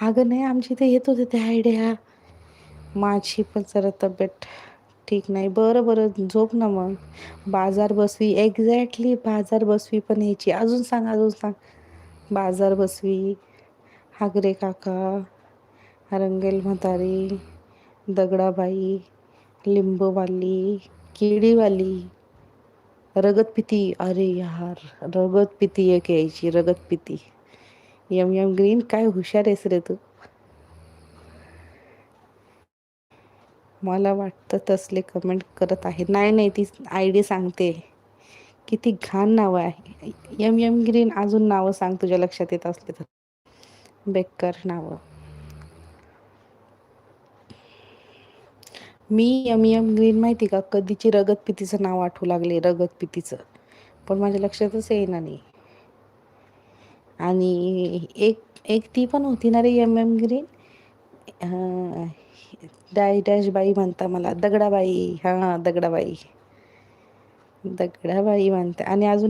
अगं नाही, आमच्या इथे येत होते त्या आयडिया. माझी पण जरा तब्येत ठीक नाही. बरं बरं, झोप ना मग. बाजार बसवी, एक्झॅक्टली बाजार बसवी पण यायची. अजून सांग, अजून सांग. बाजार बसवी, हागरे काका, रंगेल म्हातारी, दगडाबाई, लिंबवाली, केळीवाली, रगतपिती. अरे यार, रगतपिती एक यायची, रगतपिती. यम यम ग्रीन, काय हुशार आहेस रे तू. मला वाटतं तसले कमेंट करत आहे. नाही नाही, ती आयडी सांगते. किती घाण नावं आहे. यम यम ग्रीन, अजून नावं सांग तुझ्या लक्षात येत असले तर. बेकार नावं. मी यम यम ग्रीन माहिती का, कधीची रगतपितीचं नाव आठवू लागले, रगतपितीचं. पण माझ्या लक्षातच येईना नाही. आणि एक एक ती पण होती ना रे yum yum green. Dash dash बाई म्हणता मला, दगडाबाई. हा, दगडाबाई. दगडाबाई म्हणते. आणि अजून